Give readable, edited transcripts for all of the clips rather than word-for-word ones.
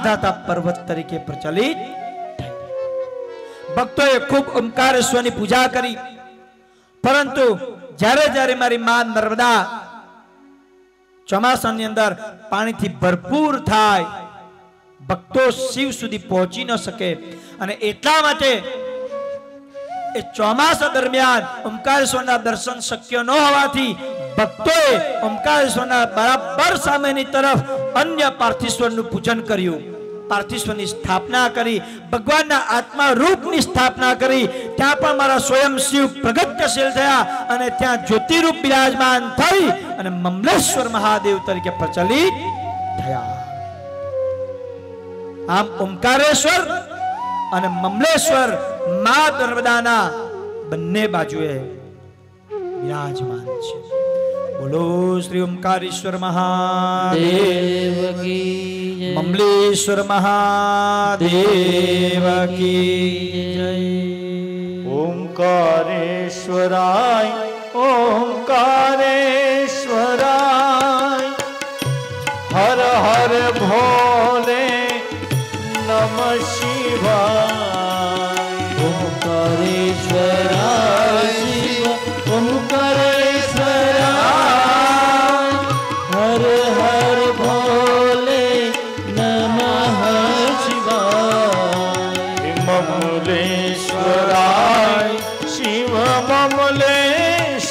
मानधाता पर्वत तरीके प्रचलित भक्तों खूब ओंकारेश्वर की पूजा करी परंतु જ્યારે જ્યારે મારી માં નર્મદા ચોમાસાની અંદર પાણીથી ભરપૂર થાય ભક્તો શિવ સુધી પહોંચી ન શકે અને એટલા માટે એ ચોમાસા દરમિયાન ઓમકારેશ્વરના દર્શન શક્ય ન હોવાથી ભક્તોએ ઓમકારેશ્વરના બરાબર સામેની તરફ અન્ય પાર્થિશ્વરનું પૂજન કર્યું पार्थिश्वरनी स्थापना करी भगवानना आत्मा रूपनी स्थापना करी त्या पण मारा स्वयं शिव प्रगट्यशील थया अने त्या ज्योतिरूप विराजमान थई अने ममलेश्वर महादेव तरीके प्रचलित थया। आम ओंकारेश्वर अने ममलेश्वर मां नर्मदाना बन्ने बाजुए विराजमान छे। बोलो श्री ओंकारेश्वर महादेव की जय, ममलेश्वर महादेव की जय। ओंकारेश्वराय ओंकारेश्वराय हर हर भोले नमः शिवाय। ओंकारेश्वराय शिव ओंकारेश्वराय हर हर भोले नमः शिवाय। ममलेश्वराय शिव ममलेश्वराय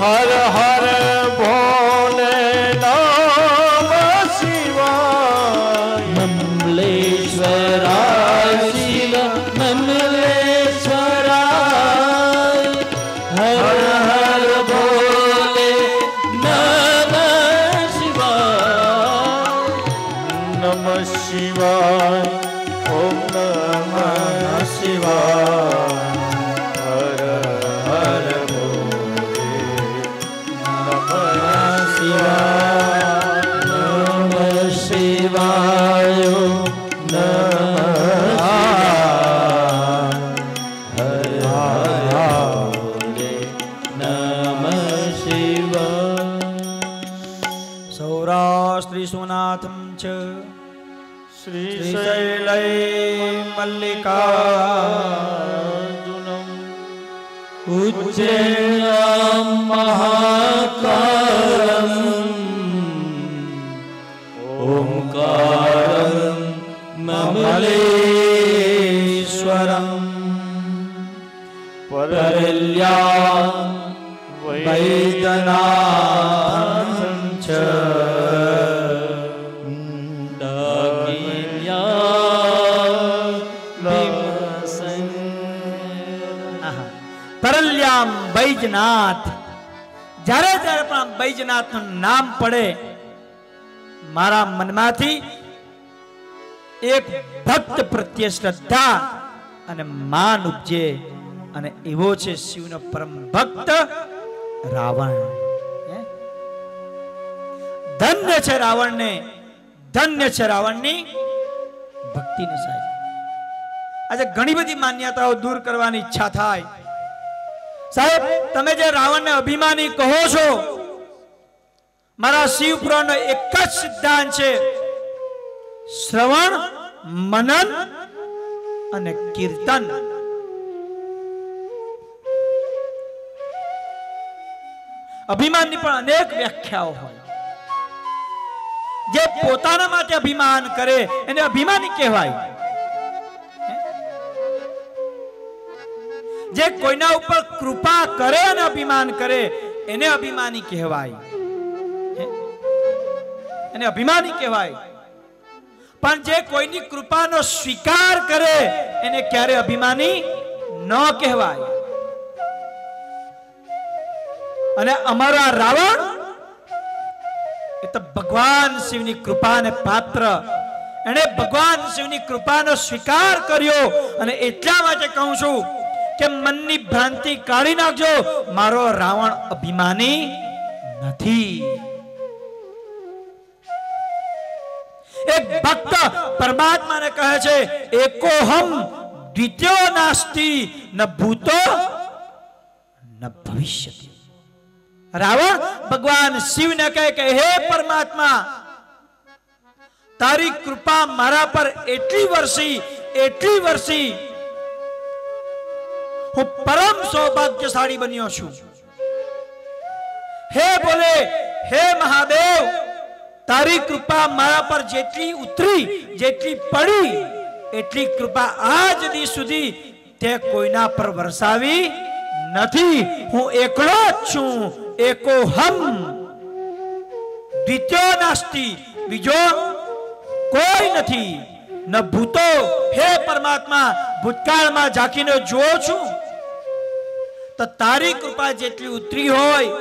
हर हर भोले नमः शिवाय। ममलेश्वराय शिव ममलेश्वराय हर हर भोले नमः शिवाय। नमः शिवाय ओम नमः शिवाय हर हर भोले नमः शिवाय। नमः शिवाय नमः हर हर भोले नमः शिवाय। सौराष्ट्री सोनाथं च श्रीशैलै मल्लिकार्जुनम् उज्जयिन्यां महाकालम् ओंकारं ममलेश्वरम् परल्यां वैद्यनाथं च परल्याम बैजनाथ। જ્યારે જ્યારે પણ बैजनाथનું નામ પડે મારા મનમાંથી એક ભક્ત પ્રત્યે શ્રદ્ધા અને માન ઉપજે અને એવો છે શિવનો પરમ ભક્ત રાવણ। ધન્ય છે રાવણને, ધન્ય છે રાવણની ભક્તિને સાહેબ। આજે ઘણી બધી માન્યતાઓ દૂર કરવાની ઈચ્છા થાય સાહેબ। તમે જે રાવણને અભિમાની કહો છો, મારા શિવપુરાણનો એક જ સિદ્ધાંત છે, શ્રવણ મનન અને કીર્તન। અભિમાનની પણ અનેક વ્યાખ્યાઓ હોય। જે પોતાના માટે અભિમાન કરે એને અભિમાની કહેવાય। જે કોઈના ઉપર કૃપા કરે અને અભિમાન કરે એને અભિમાની કહેવાય, એને અભિમાની કહેવાય। પણ જે કોઈની કૃપાનો સ્વીકાર કરે એને ક્યારે અભિમાની ન કહેવાય। અને અમારો રાવણ એ તો ભગવાન શિવની કૃપાને પાત્ર, એને ભગવાન શિવની કૃપાનો સ્વીકાર કર્યો। અને એટલા માટે કહું છું કે મનની ભ્રાંતિ કાઢી નાખજો, મારો રાવણ અભિમાની નથી। એક ભક્ત પરમાત્માને કહે છે, એકોહમ દ્વિતીયો નાસ્તિ ન ભૂતો ન ભવિષ્યતિ। રાવણ ભગવાન શિવને કહે કે હે પરમાત્મા, તારી કૃપા મારા પર એટલી વર્ષી હું પરમ સૌભાગ્યશાળી બન્યો છું. હે બોલે, હે મહાદેવ, તારી કૃપા મારા પર જેટલી ઉતરી, જેટલી પડી, એટલી કૃપા આજ દી સુધી તે કોઈના પર વરસાવી નથી. હું એકલો જ છું, એકો હમ, દ્વિતીય નાસ્તિ, બીજો કોઈ નથી. ન ભૂતો, હે પરમાત્મા, ભૂતકાળમાં ઝાંકીને જોઉં છું તો તારી કૃપા જેટલી ઉતરી હોય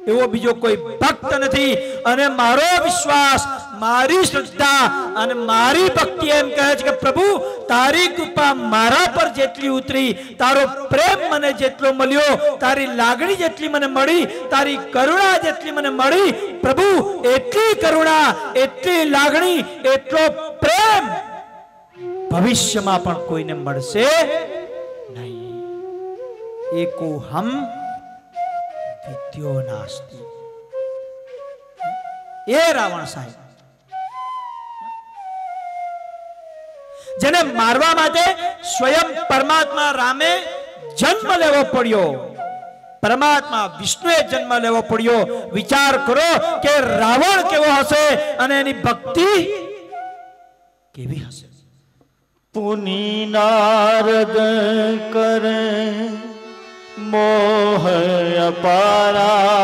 એવો બીજો કોઈ ભક્ત નથી. અને મારો વિશ્વાસ, મારી શ્રદ્ધા અને મારી ભક્તિ એમ કહે છે કે પ્રભુ, તારી કૃપા મારા પર જેટલી ઉતરી, તારો પ્રેમ મને જેટલો મળ્યો, તારી લાગણી જેટલી મને મળી, તારી કરુણા જેટલી મને મળી, પ્રભુ એટલી કરુણા, એટલી લાગણી, એટલો પ્રેમ ભવિષ્યમાં પણ કોઈને મળશે નહીં. એકો હમ દ્વિતીયો નાસ્તિ. એ રાવણ સાહેબ જેને મારવા માટે સ્વયં પરમાત્મા રામે જન્મ લેવો પડ્યો, પરમાત્મા વિષ્ણુએ જન્મ લેવો પડ્યો. વિચાર કરો કે રાવણ કેવો હશે અને એની ભક્તિ કેવી હશે. પુની નારદ કરે મોહ અપારા,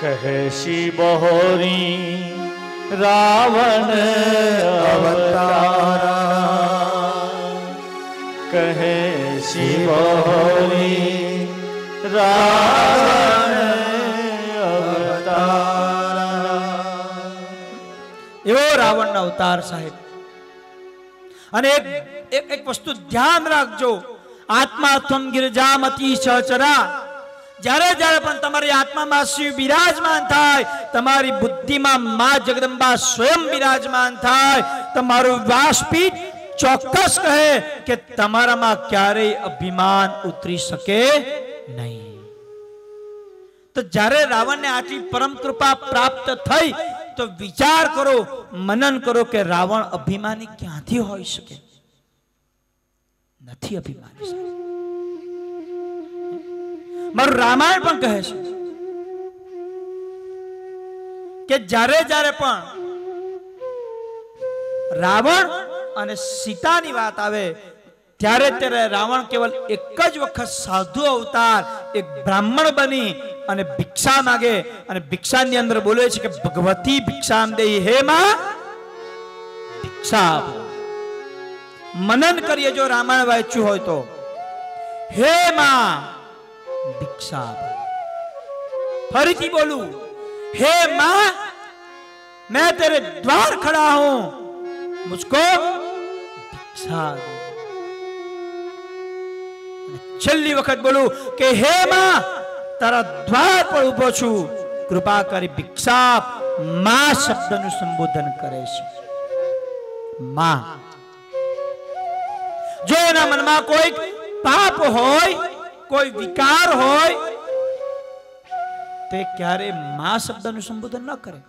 કહે શિવ બહોરી રાવણ અવતારા, કહે શિવ બહોરી રાવણ અવતારા. એવો રાવણનો અવતાર સાહેબ. અને એક વસ્તુ ધ્યાન રાખજો, આત્મા ત્વમ ગિરજામતિ સહચરા. જ્યારે જ્યારે પણ તમારી આત્મામાં શિવ બિરાજમાન થાય, તમારી બુદ્ધિમાં માં જગદંબા સ્વયં બિરાજમાન થાય, તમારું વ્યાસપીઠ ચોક્કસ કહે કે તમારામાં ક્યારેય અભિમાન ઉતરી શકે નહીં. તો જ્યારે રાવણને આટલી પરમ કૃપા પ્રાપ્ત થઈ તો વિચાર કરો, મનન કરો કે રાવણ અભિમાની ક્યાંથી હોઈ શકે? નથી અભિમાની. મારું રામાયણ પણ કહે છે કે જ્યારે જ્યારે પણ રાવણ અને સીતાની વાત આવે ત્યારે ત્યારે રાવણ કેવલ એક જ વખત સાધુ અવતાર, એક બ્રાહ્મણ બની અને ભિક્ષા માંગે. અને ભિક્ષાની અંદર બોલે છે કે ભગવતી ભિક્ષામ દેહી, હે માં ભિક્ષા આપો. મનન કરીએ જો રામાયણ વાંચ્યું હોય તો, હે માં ભિક્ષા આપો. ફરીથી બોલું, હે मां मैं तेरे द्वार खड़ा हूं, मुझको भिक्षा दो. छेल्ली वखत बोलू कि हे मां तारा द्वार पर उभो छू, कृपा करी भिक्षा. मां शब्दનું સંબોધન કરે છે. मां જો એના મનમાં કોઈ પાપ હોય, કોઈ વિકાર હોય તે ક્યારે માં શબ્દનું સંબોધન ન કરે.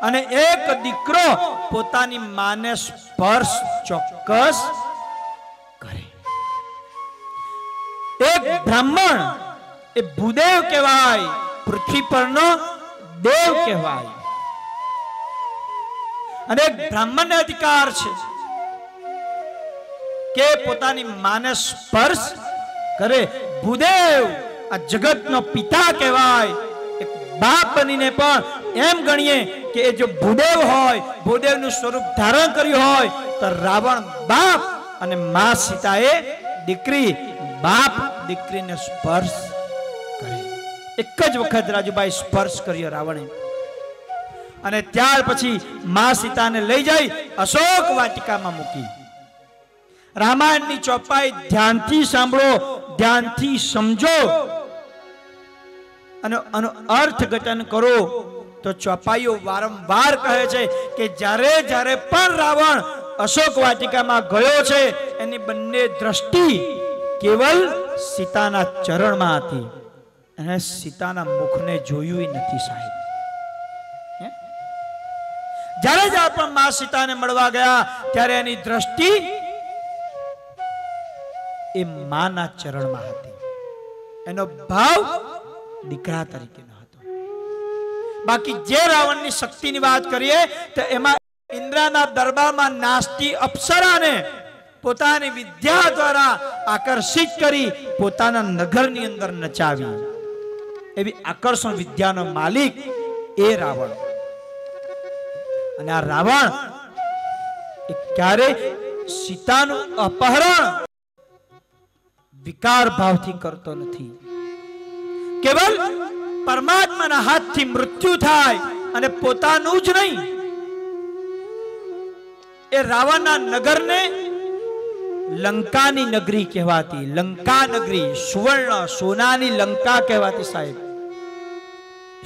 અને એક દીકરો પોતાની માને સ્પર્શ ચોક્કસ કરે. એક બ્રાહ્મણ એ ભૂદેવ કહેવાય, પૃથ્વી પરનો દેવ કહેવાય. અને એક બ્રાહ્મણને અધિકાર છે કે પોતાની માને સ્પર્શ કરે. ભૂદેવ આ જગતનો પિતા કહેવાય. એક બાપ બનીને પણ એમ ગણીએ કે એ જો ભૂદેવ હોય, ભૂદેવનું સ્વરૂપ ધારણ કર્યું હોય તો રાવણ બાપ અને મા સીતાએ દીકરી. બાપ દીકરીને સ્પર્શ કરે. એક જ વખત રાજુભાઈ સ્પર્શ કર્યો રાવણે. અને ત્યાર પછી મા સીતાને લઈ જઈ અશોક વાટિકામાં મૂકી. રામાયણની ચોપાઈ ધ્યાનથી સાંભળો, ધ્યાનથી સમજો અને અર્થઘટન કરો તો ચોપાઈઓ વારંવાર કહે છે કે જ્યારે જ્યારે પણ રાવણ અશોક વાટિકામાં ગયો છે એની બંને દ્રષ્ટિ કેવલ સીતાના ચરણમાં હતી. અને સીતાના મુખને જોયું નથી સાહેબ. જ્યારે જ પણ માં સીતાને મળવા ગયા ત્યારે એની દ્રષ્ટિ એ માના ચરણમાં હતી. એનો ભાવ દીકરા તરીકેનો હતો. બાકી જે રાવણની શક્તિની વાત કરીએ તો એમાં ઇન્દ્રના દરબારમાં નાચતી અપ્સરાને પોતાની વિદ્યા દ્વારા આકર્ષિત કરી પોતાના નગરની અંદર નચાવી. એવી આકર્ષણ વિદ્યાનો માલિક એ રાવણ. અને આ રાવણ એ ક્યારે સીતાનું અપહરણ વિકાર ભાવથી કરતો નથી. કેવલ પરમાત્માના હાથથી મૃત્યુ થાય અને પોતાનું જ નહીં, એ રાવણના નગરને લંકાની નગરી કહેવાતી, લંકા નગરી, સુવર્ણ સોનાની લંકા કહેવાતી સાહેબ.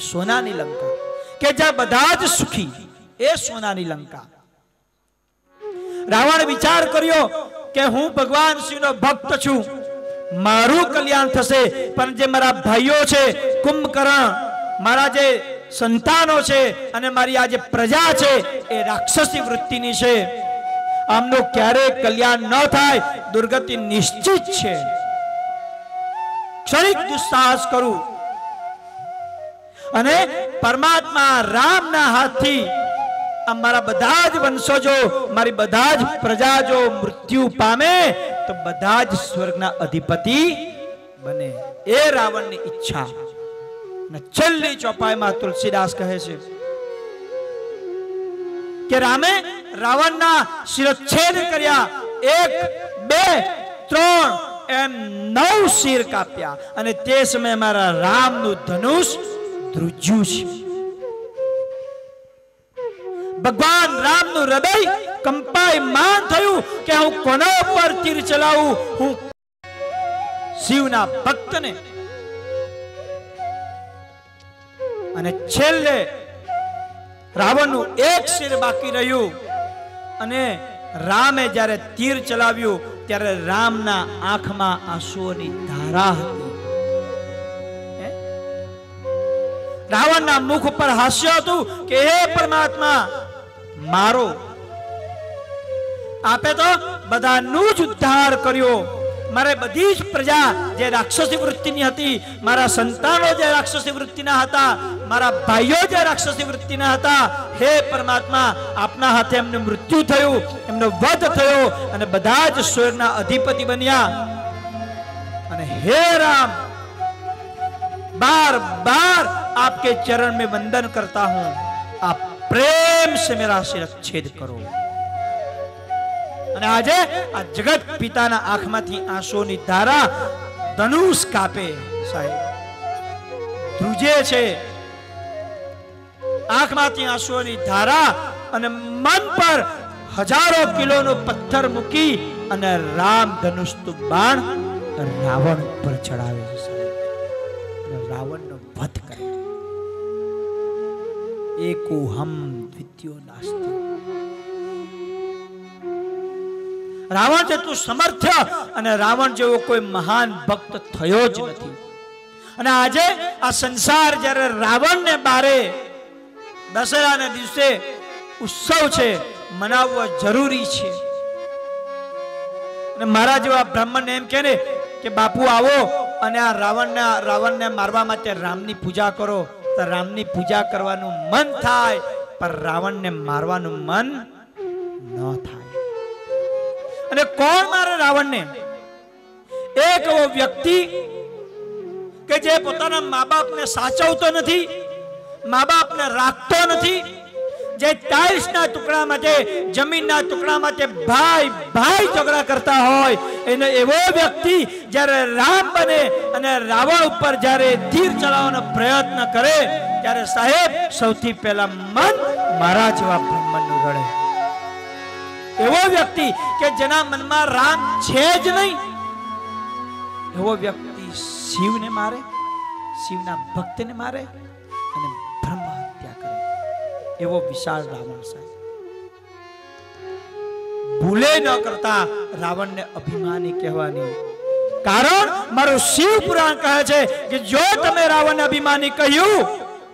સોનાની લંકા કે જ્યાં બધા જ સુખી, એ સોનાની લંકા. રાવણ વિચાર કર્યો કે હું ભગવાન શિવનો ભક્ત છું, મારું કલ્યાણ થશે, પણ જે મારા ભાઈઓ છે કુંભકર્ણ, મારા જે સંતાનો છે અને મારી આ જે પ્રજા છે એ રાક્ષસી વૃત્તિની છે, આમનું ક્યારેય કલ્યાણ ન થાય, દુર્ગતિ નિશ્ચિત છે. ક્ષણિક દુસ્સાહસ કરું અને પરમાત્મા રામના હાથથી અમારા બધા જ વંશજો, મારી બધા જ પ્રજા જો મૃત્યુ પામે તો બધા જ સ્વર્ગના અધિપતિ બને. એ રાવણની ઈચ્છા. અને છેલ્લી ચોપાઈમાં તુલસીદાસ કહે છે કે રામે રાવણના શિરચ્છેદ કર્યા, 1 2 3 એમ 9 શિર કાપ્યા. અને તે સમયે મારા રામનું ધનુષ ધ્રુજ્યું છે. ભગવાન રામનું હૃદય કંપાયમાન થયું કે હું કોના પર તીર ચલાવું, હું શિવના ભક્તને. અને છેલ્લે રાવણનું એક શિર બાકી રહ્યું અને રામે જ્યારે તીર ચલાવ્યું ત્યારે રામના આંખમાં આંસુઓની ધારા હતી. રાવણના મુખ ઉપર હાસ્ય હતું કે હે પરમાત્મા, મારો આપે તો બધાનું જ ઉદ્ધાર કર્યો. મારે બધી જ પ્રજા જે રાક્ષસી વૃત્તિની હતી, મારા સંતાનો જે રાક્ષસી વૃત્તિના હતા, મારા ભાઈઓ જે રાક્ષસી વૃત્તિના હતા, હે પરમાત્મા, આપના હાથે એમને મૃત્યુ થયું, એમનો વધ થયો અને બધા જ સ્વર્ગના અધિપતિ બન્યા. અને હે રામ, बार बार आपके चरण में वंदन करता हूं, आप प्रेम से मेरा शिरच्छेद करो. અને આજે આ જગત પિતાના આંખમાંથી આંસુની ધારા ધનુષ કાપે સાહેબ, ધ્રુજે છે. આંખમાંથી આંસુની ધારા અને મન પર હજારો કિલોનો પથ્થર મૂકી અને રામ ધનુષનું બાણ રાવણ ઉપર ચડાવે છે સાહેબ. રાવણનો વધ કરે. એકો હમ દ્વિતીયો નાસ્તિ. રાવણ જેટલું સમર્થ્ય અને રાવણ જેવો કોઈ મહાન ભક્ત થયો જ નથી. અને આજે આ સંસાર જ્યારે રાવણને બારે દશેરાના દિવસે ઉત્સવ છે, મનાવવો જરૂરી છે. અને મારા જેવા બ્રાહ્મણ એમ કહે ને કે બાપુ આવો અને આ રાવણને મારવા માટે રામની પૂજા કરો, તો રામની પૂજા કરવાનું મન થાય, પણ રાવણને મારવાનું મન ન થાય. અને કોણ મારે રાવણને? એક એવો વ્યક્તિ કે જે પોતાના મા બાપને સાચવતો નથી, મા બાપને રાખતો નથી, જે ટાઇલ્સના ટુકડા માટે, જમીનના ટુકડા માટે ભાઈ ભાઈ ઝઘડા કરતા હોય, એનો એવો વ્યક્તિ જ્યારે રામ બને અને રાવણ ઉપર જ્યારે તીર ચલાવવાનો પ્રયત્ન કરે ત્યારે સાહેબ સૌથી પહેલા મન મારા જેવા બ્રાહ્મણનું રડે. એવો વ્યક્તિ કે જેના મનમાં રામ છે જ નહીં, એવો વ્યક્તિ શિવને મારે, શિવના ભક્તને મારે અને બ્રહ્મ હત્યા કરે. એવો વિશાળ રાવણ સાહેબ. ભૂલે ન કરતા રાવણને અભિમાની કહેવાની. कारण मारो शिव पुराण कहे छे कि जो तमे रावण अभिमानी कह્યું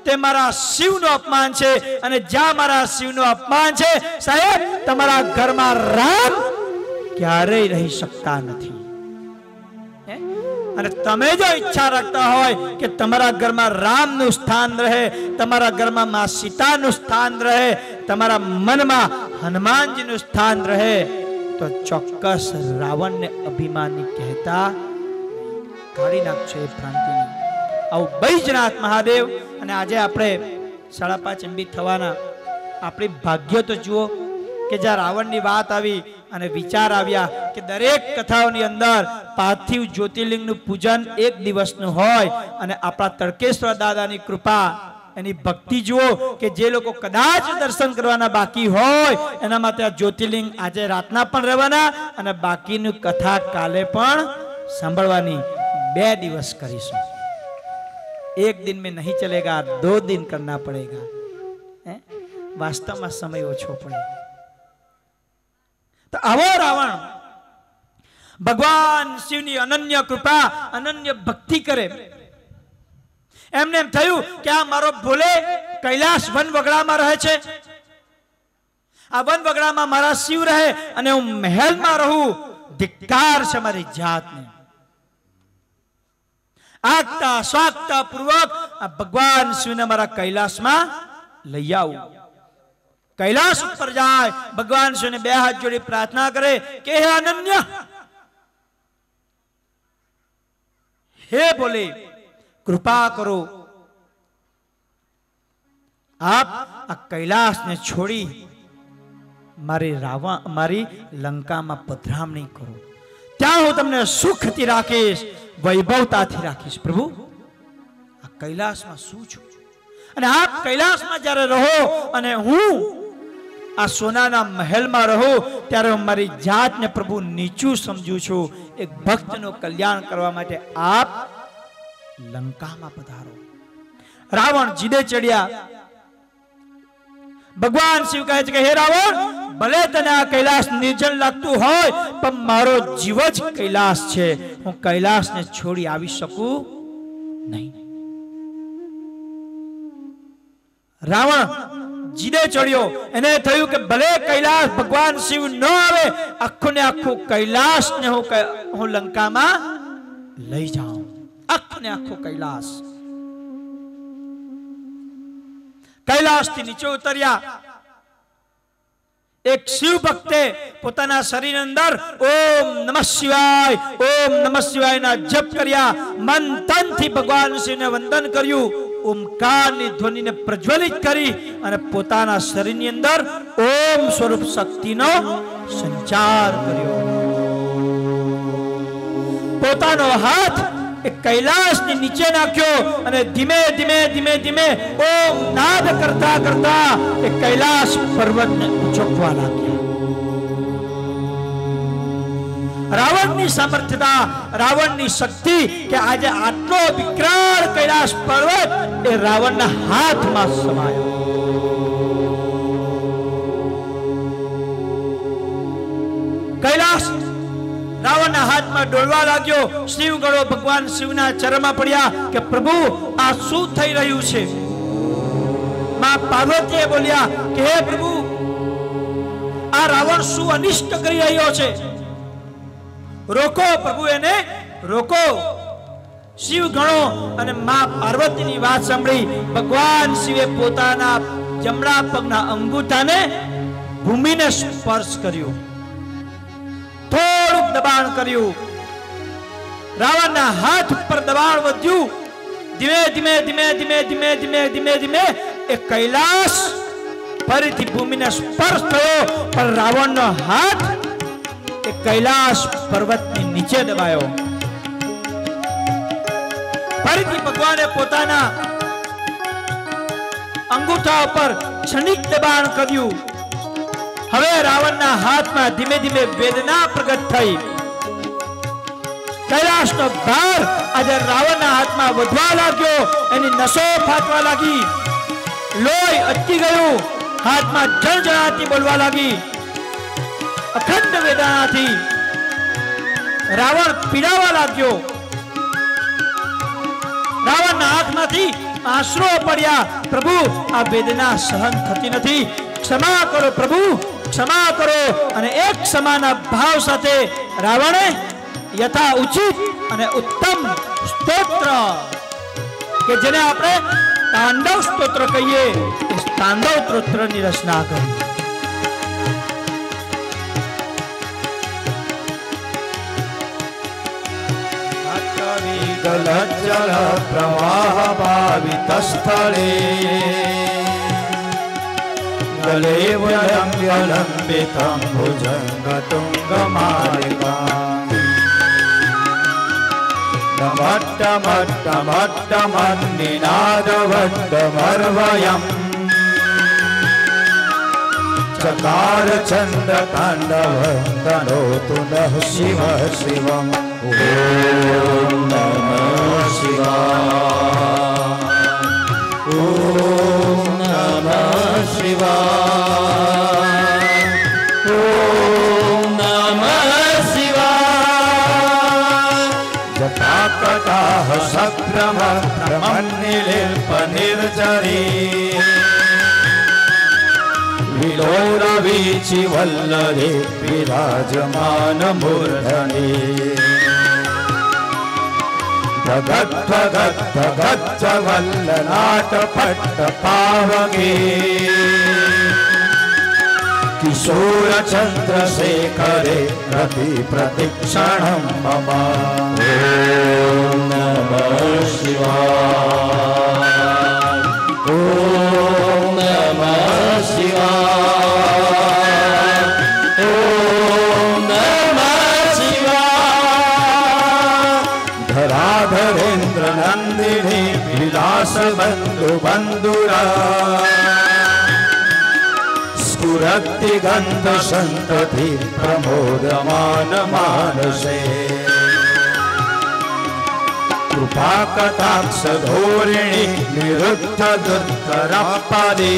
તે મારા શિવનો અપમાન છે અને જ્યાં મારા શિવનો અપમાન છે સાહેબ તમારા ઘરમાં રામ ક્યારેય રહી શકતા નથી અને તમે જો ઈચ્છા રાખતા હોય કે તમારા ઘરમાં રામનું સ્થાન રહે તમારા ઘરમાં માં સીતાનું સ્થાન રહે તમારા મનમાં હનુમાનજીનું સ્થાન રહે તો ચોક્કસ રાવણને અભિમાની કહેતા કાઢી નાખશે ભ્રાંતિને આવું બૈજનાથ મહાદેવ અને આજે આપણે 5:30 MB થવાના આપણી ભાગ્ય તો જુઓ કે જ્યાં રાવણની વાત આવી અને વિચાર આવ્યા કે દરેક કથાઓની અંદર પાર્થિવ જ્યોતિર્લિંગનું પૂજન એક દિવસનું હોય અને આપણા તડકેશ્વર દાદાની કૃપા એની ભક્તિ જુઓ કે જે લોકો કદાચ દર્શન કરવાના બાકી હોય એના માટે આ જ્યોતિર્લિંગ આજે રાતના પણ રહેવાના અને બાકીની કથા કાલે પણ સાંભળવાની 2 દિવસ કરીશું एक दिन में नहीं चलेगा 2 दिन करना पड़ेगा वास्तव में समय ओछो पड़े तो आवो रावण भगवान शिवनी अनन्य कृपा अनन्य भक्ति करे एमने एम थयु कि आ मारो भोले कैलाश वन वगड़ा में रहे छे आ वन वगड़ा में मारा शिव रहे अने हूँ महल में रहूं धिक्कार छे मारी जात ने आगता स्वागता पूर्वक भगवान शिव ने मारा कैलाश में लई आऊ कैलाश पर जाए भगवान शिव ने 2 हाथ जोड़ी प्रार्थना करे कि हे अनन्य हे बोले कृपा करो आप आ कैलाश ने छोड़ी मारी लंका में पधरामणी करो त्या हूँ तमने सुख थी राखीश वैभवता थी राखीश प्रभु आ कैलाश में शू छू अने आप कैलाश में जયારે रहो अने हूँ आ सोनाना महल में रहो त्यारे मारी जात ने प्रभु नीचू समझू छू एक भक्त नो कल्याण करवा माटे आप लंका में पधारो रावण जीदे चढ़िया भगवान शिव कहे छे के हे रावण भले तने आ कैलाश निर्जन लागतुं होय पण मारो जीव ज कैलाश छे हूँ कैलाश ने छोड़ी आवी शकूं नहीं रावण जीदे चढ़ियो एने थयुं के भले कैलाश भगवान शिव न आवे आखो ने आखो कैलाश ने हूँ लंका में लई जाऊं आखो ने आखो कैलाश कैलाश थी नीचे उतरिया एक शिव भक्ते पोताना शरीर अंदर ओम नमः शिवाय ना जप कर्या मन तन थी भगवान शिव ने वंदन कर्यु ओमकार नी ध्वनि ने प्रज्वलित करी अने पोताना शरीर नी अंदर ओम स्वरूप शक्ति नो संचार कर्यो पोतानो हाथ एक कैलाश ने नीचे नाख्यो अने धीमे धीमे धीमे धीमे ओम नाद करता करता एक कैलाश पर्वत ने उचकवा लाग्या रावण नी सामर्थ्यता रावण नी शक्ति के आज आटलो विकराल कैलाश पर्वत ए रावण ना हाथ में समायो कैलाश रावण ना हाथ में डोलवा लाग्यो शिव गणो भगवान शिव ना चरण में पड़्या के प्रभु आ शू थई रह्यु छे मां पार्वतीए बोल्या के हे प्रभु आ रावण शू अनिष्ट करी रह्यो छे रोको प्रभु एने रोको शिव गणो अने मां पार्वती नी वात सांभળી भगवान शिवे पोताना जमणा पगना अंगूठाने भूमि ने स्पर्श कर्यो थोड़ुं दबाण कर्यु रावण ना हाथ पर दबाण वध्यु धीमे धीमे धीमे धीमे धीमे धीमे धीमे धीमे एक कैलाश फरीथी भूमि ने स्पर्श थयो पर रावण नो हाथ एक कैलाश पर्वत ने नीचे दबायो फरीथी भगवाने पोताना अंगूठा पर क्षणिक दबाण कर्यु हवे रावण ना हाथ में धीमे धीमे वेदना प्रगट थई कैलाश नो भार आज रावण ना हाथ में वधवा लाग्यो एनी नसो फाटवा लागी लोही अटकी गयो हाथ में जळजळाती बोलवा लागी अखंड वेदना थी રાવણ પીડાવા લાગ્યો. રાવણના આંખમાંથી આંસુઓ પડ્યા. પ્રભુ, આ વેદના સહન થતી નથી, ક્ષમા કરો પ્રભુ, ક્ષમા કરો. અને એક ક્ષમાના ભાવ સાથે રાવણે યથા ઉચિત અને ઉત્તમ સ્તોત્ર કે જેને આપણે તાંડવ સ્તોત્ર કહીએ, એ તાંડવ સ્તોત્રની રચના કરી. जल प्रवाह भावित स्थले गले वयं विलम्बितं भुजंग तुंग मालिका निनाद वड्डमर्वयम् चकार चंद्र तांडव तनोतु नः शिव शिवम्. ओम नमः शिवाय. ओम नमः शिवाय. ओम नमः शिवाय. जटाकटाह सभ्रम भ्रमन्निलिल्प निर्जरी विलोरवीचि वल्लरे विराजमान मूर्धनि धगच्च वल्ललाट पट्ट पावगे किशोर चंद्रशेखरे रति प्रतिक्षणं मम. ओम नमः शिवाय. ओम नमः शिवाय. ओम नमः शिवाय. धराधरेन्द्र नंदिनी विलास बंधु बंधुरा स्फुरति गंध संतति प्रमोदमान मानसे कृपा कटाक्ष धोरिणी निरुद्ध दुत्तरपदे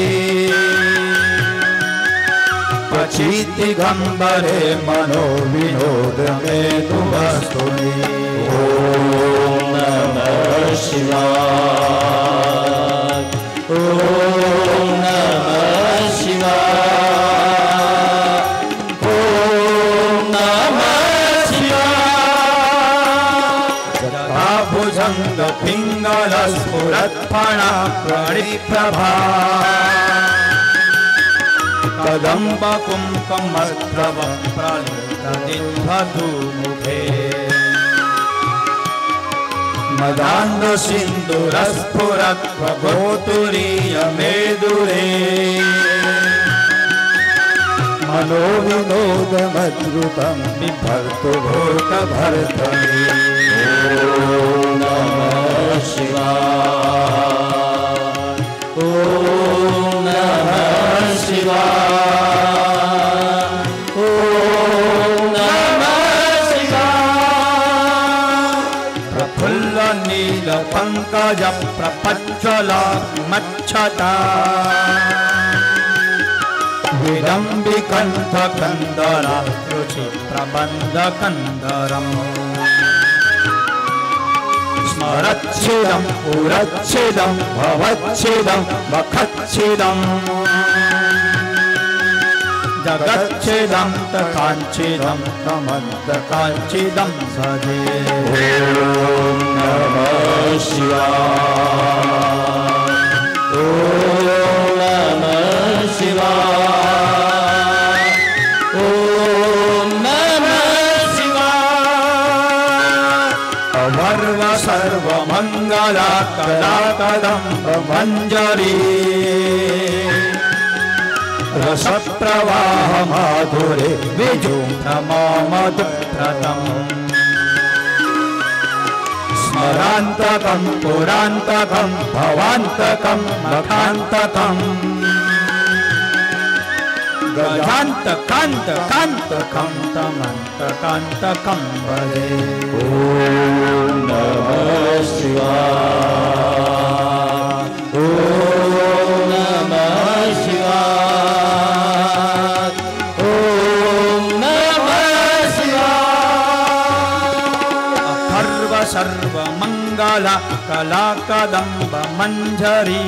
पचीति गंबरे मनो विनोद में तुमस्तुनि. ओम नमः शिवाय. ओम नमः शिवाय. ओम नमः शिवाय. भुजंग पिंगल स्फुरत्फणा प्रणिप्रभा कदम्ब कुंकमस्त्रव प्रलिप्तदिग्धधूमुखे मदान्ध सिन्दूरस्फुरत्व गोतुरीय मेदुरे मनोविनोदमद्रुतं बिभर्तु भूतभर्तरि. ओम नमः शिवाय. ओम नमः शिवाय. ओम नमः शिवाय. प्रफुल्ल नील पंकज प्रपज्ज्वल मच्छता विडम्बिकंठ कंदरा रुचि प्रबंध कंदरम् स्मरच्छिदं पुरच्छिदं भवच्छिदं मखच्छिदं जगच्छिदं तकाञ्चिदं तमन्तकाञ्चिदं सजे. ओम नमः शिवाय. ओम नमः शिवाय. ओम नमः शिवाय. अवर्व सर्वमंगला कलाकदम्ब मंजरी रस प्रवाह माधुरे विजुम्भ्रमामदुप्रतम् स्मरान्तकं पुरान्तकं भवान्तकं मखान्तकम् गजान्तकान्तकान्तकं तमन्तकान्तकं भजे. ओम नमः शिवाय. ओम नमः शिवाय. ओम नमः शिवाय. ज्वाला कला कदम्ब मंजरी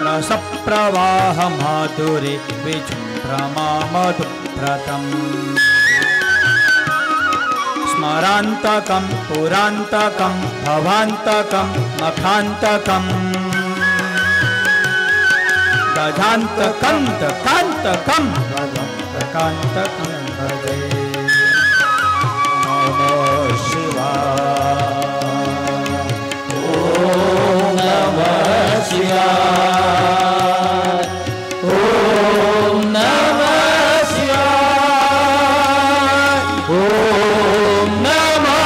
रस प्रवाह माधुरी विजुम्भ्रमा मधुभ्रतम् स्मरान्तकं पुरान्तकं भवान्तकं मखान्तकं गजान्तकं कान्तकं कान्तकं भजे नमः शिवाय ॐ नमः शिवाय ॐ नमः शिवाय ॐ नमः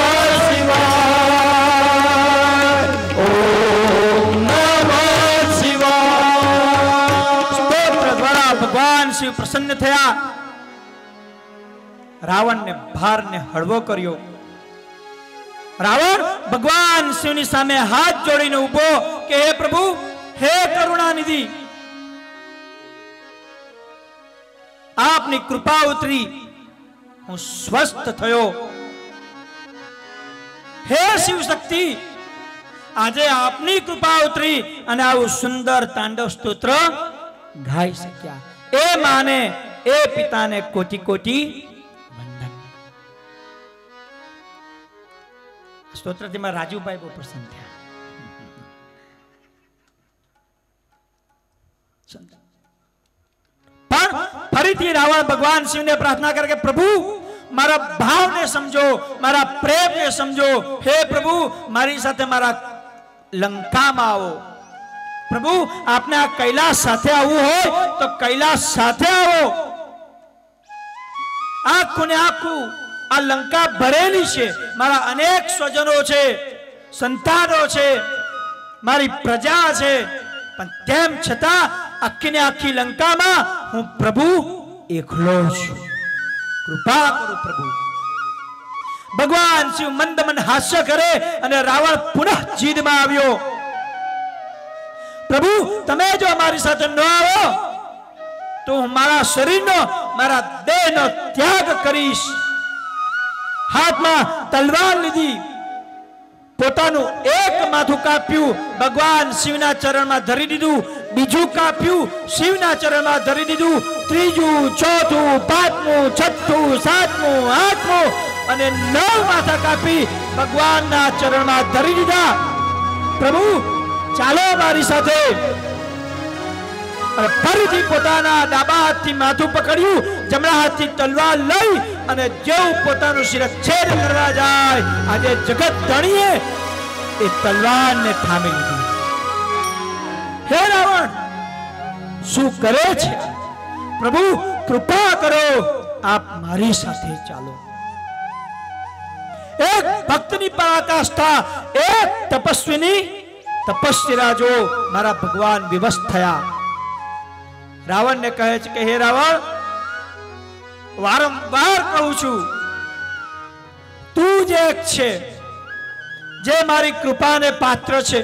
शिवाय ॐ नमः शिवाय। स्तोत्र द्वारा भगवान शिव प्रसन्न थया रावण ने भार ने हळवो कर्यो। रावण भगवान शिवनी सामे हाथ जोड़ीने उभो के हे प्रभु हे करुणानिधि आपनी कृपा उतरी हूँ स्वस्थ थयो। हे शिव शक्ति આજે આપની કૃપા ઉતરી અને આવું સુંદર તાંડવ સ્તોત્ર ગાઈ શક્યા। એ માને એ પિતાને કોટી કોટી વંદન। સ્તોત્રથી માં રાજુભાઈ બહુ પ્રસન્ન થયા। પણ ફરીથી રાવણ ભગવાન શિવને પ્રાર્થના કરે કે પ્રભુ મારા ભાવને સમજો, મારા પ્રેમને સમજો। હે પ્રભુ મારી સાથે મારા લંકામાં આવો। પ્રભુ આપને આ કૈલાસ સાથે આવવું હોય તો કૈલાસ સાથે આવો। આખું ને આખું આ લંકા ભરેલી છે, મારા અનેક સ્વજનો છે, સંતાનો છે, મારી પ્રજા છે, પણ તેમ છતાં આખી ને આખી લંકામાં હું પ્રભુ એકલો છું। કૃપા કરો પ્રભુ। ભગવાન શિવ મંદ મંદ હાસ્ય કરે અને રાવણ પુનઃ જીદમાં આવ્યો। પ્રભુ તમે જો અમારી સાથે ન આવો તો હું મારા શરીરનો મારા દેહનો ત્યાગ કરીશ। હાથમાં તલવાર લીધી, પોતાનું એક માથું કાપ્યું, ભગવાન શિવના ચરણમાં ધરી દીધું, બીજું કાપ્યું, શિવના ચરણમાં ધરી દીધું, ત્રીજું, ચોથું, પાંચમું, છઠ્ઠું, સાતમું, આઠમું અને 9 માથા કાપી ભગવાનના ચરણમાં ધરી દીધા। પ્રભુ ચાલો મારી સાથે। અને ફરીથી પોતાના ડાબા હાથથી માથું પકડ્યું, જમણા હાથથી તલવાર લઈ અને જેવું પોતાનું શિરચ્છેદ કરવા જાય, આજે જગત ધણીએ એ તલવારને થામી લીધી। હે રાવણ શું કરે છે? પ્રભુ કૃપા કરો, આપ મારી સાથે ચાલો। એક ભક્તની પરાકાષ્ઠા, એક તપસ્વીની તપસ્યા જો મારા ભગવાન વિવશ થયા। રાવણ ને કહે છે કે હે રાવણ વારંવાર કહું છું, તું જ એક છે જે મારી કૃપાને પાત્ર છે।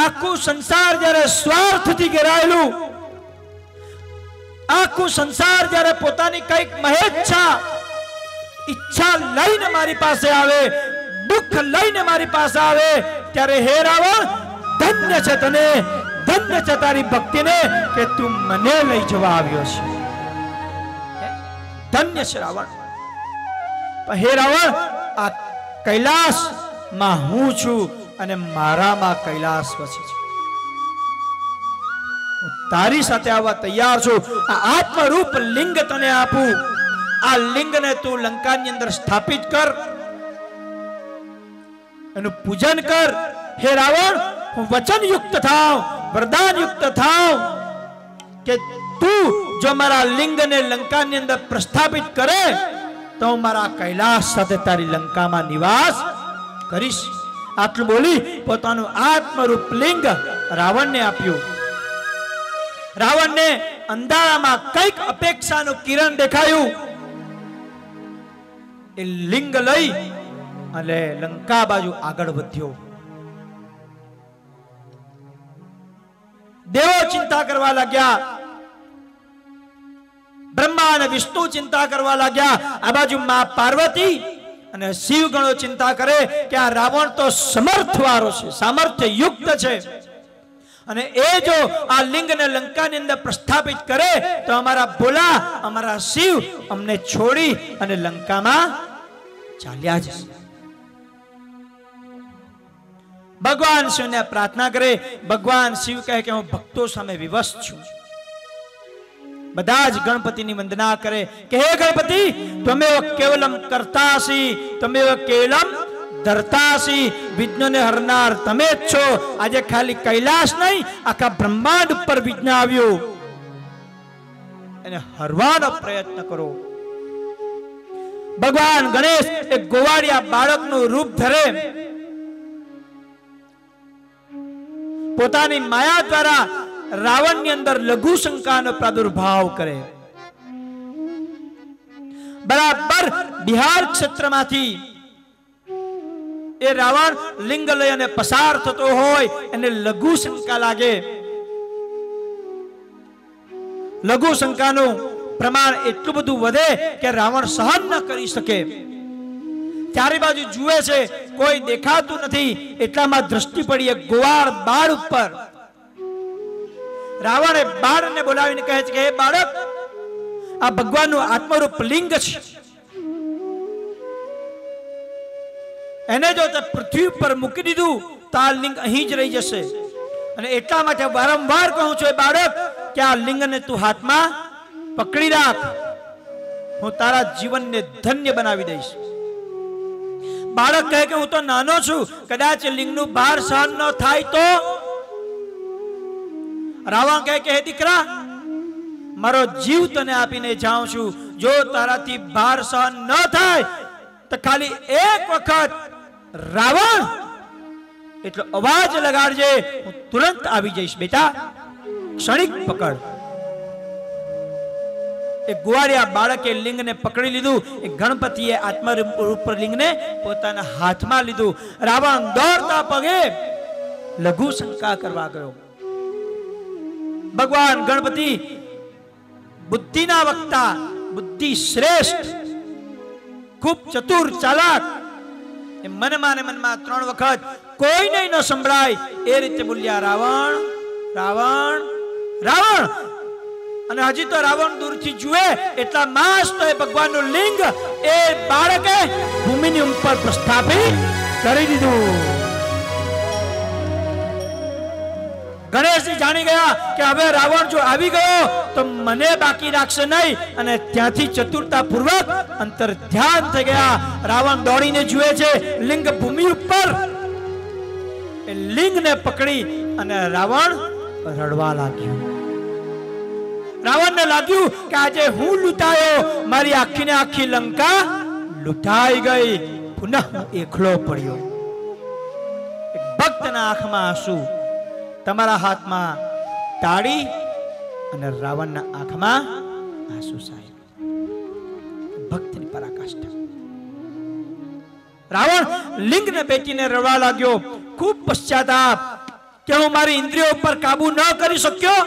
આખું સંસાર જ્યારે સ્વાર્થથી ઘેરાયેલું, આખું સંસાર જ્યારે પોતાની કઈક મહેચ્છા ઈચ્છા લઈને મારી પાસે આવે, દુઃખ લઈને મારી પાસે આવે, ત્યારે હે રાવણ ધન્ય છે તને, ધન્ય છે તારી ભક્તિને કે તું મને લઈ જવા આવ્યો છે। ધન્ય છે રાવણ। હે રાવણ આ કૈલાસ માં હું છું અને મારામાં કૈલાસ વસે છે। હું તારી સાથે આવવા તૈયાર છું। આ આત્મરૂપ લિંગ તને આપું, આ લિંગને તું લંકાની અંદર સ્થાપિત કર, એનું પૂજન કર। હે રાવણ હું વચન યુક્ત થાવ, વરદાન યુક્ત થાવ કે તું જો મારા લિંગને લંકાની અંદર પ્રસ્થાપિત કરે તો હું મારા કૈલાસ સાથે તારી લંકામાં નિવાસ કરીશ। આટલું બોલી પોતાનું આત્મરૂપ લિંગ રાવણને આપ્યું। રાવણને અંધારામાં કઈક અપેક્ષાનું કિરણ દેખાયું। એ લિંગ લઈ અને લંકા બાજુ આગળ વધ્યો। દેવો ચિંતા કરવા લાગ્યા, બ્રહ્મા અને વિષ્ણુ ચિંતા કરવા લાગ્યા। આ બાજુ માં પાર્વતી અને શિવ ગણો ચિંતા કરે કે આ રાવણ તો સમર્થવાળો છે, સામર્થ્ય યુક્ત છે, અને એ જો આ લિંગને લંકાની અંદર પ્રસ્થાપિત કરે તો અમારા ભોલા, અમારા શિવ અમને છોડી અને લંકામાં ચાલ્યા જશે. ભગવાન શિવને પ્રાર્થના કરે. ભગવાન શિવ કહે કે હું ભક્તો સામે વિવશ છું. બધા જ ગણપતિની વંદના કરે કે હે ગણપતિ, તમે કેવલમ કર્તાસી, તમે કેવલમ ધરતાસી, વિઘ્નોને હરનાર તમે જ છો. આજે ખાલી કૈલાસ નહીં, આખા બ્રહ્માંડ ઉપર વિઘ્ન આવ્યું, એને હરવાનો પ્રયત્ન કરો. ભગવાન ગણેશ એક ગોવાળિયા બાળકનું રૂપ ધરે, પોતાની માયા દ્વારા રાવણની અંદર લઘુ શંકાનો પ્રાદુર્ભાવ કરે. બરાબર બિહાર ક્ષેત્રમાંથી એ રાવણ લિંગ લઈ અને પસાર થતો હોય, એને લઘુ શંકા લાગે. લઘુ શંકાનું પ્રમાણ એટલું બધું વધે કે રાવણ સહન ન કરી શકે. ચારે બાજુ જુએ છે, કોઈ દેખાતું નથી. એટલામાં દ્રષ્ટિ પડી એક ગોવાળ બાળ ઉપર. રાવણે બાળને બોલાવીને કહે છે કે હે બાળક, આ ભગવાનનું આત્મરૂપ લિંગ છે, એને જો તે પૃથ્વી પર મૂકી દીધું તો આ લિંગ અહીં જ રહી જશે. અને એટલા માટે વારંવાર કહું છું એ બાળક કે આ લિંગને તું હાથમાં પકડી રાખ, હું તારા જીવનને ધન્ય બનાવી દઈશ. બાળક કહે કે હું તો નાનો છું, કદાચ લિંગનું ભાર સહન ન થાય તો. રાવણ કહે કે હે દીકરા, મારો જીવ તને આપીને જાઉં છું, જો તારાથી ભાર સહન ન થાય તો ખાલી એક વખત રાવણ એટલો અવાજ લગાડજે, હું તુરંત આવી જઈશ. બેટા ક્ષણિક પકડ. એ ગોવાળિયા બાળકે લિંગને પકડી લીધું. એ ગણપતિએ આત્મરૂપ લિંગને પોતાના હાથમાં લીધું. રાવણ દોડતા પગે લઘુ શંકા કરવા ગયો. ભગવાન ગણપતિ બુદ્ધિના વક્તા, બુદ્ધિ શ્રેષ્ઠ, ખૂબ ચતુર, ચાલાક. એ મનમાં ને મનમાં 3 વખત કોઈને ન સંભળાય એ રીતે બોલ્યા, રાવણ, રાવણ, રાવણ. અને હજી તો રાવણ દૂરથી જુએ એટલા માસ તો એ ભગવાનનું લિંગ એ બાળકે ભૂમિની ઉપર પ્રસ્થાપિત કરી દીધું. ગણેશજી જાણી ગયા કે હવે રાવણ જો આવી ગયો તો મને બાકી રાખશે નહીં, અને ત્યાંથી ચતુરતા પૂર્વક અંતર ધ્યાન થઈ ગયા. રાવણ દોડીને જુએ છે લિંગ ભૂમિ ઉપર. એ લિંગને પકડી અને રાવણ રડવા લાગ્યો. રાવણને લાગ્યું કે આજે હું લૂંટાયો, મારી આખી ને આખી લંકા લૂંટાઈ ગઈ, પુનઃ એકલો પડ્યો. એક ભક્તના આંખમાં આંસુ, તમારા હાથમાં તાળી અને રાવણના આંખમાં આંસુ. સાહેબ, ભક્તની પરાકાષ્ઠા. રાવણ લિંગને પેટીને રડવા લાગ્યો, ખૂબ પશ્ચાતાપ કે હું મારી ઇન્દ્રિયો પર કાબુ ન કરી શક્યો.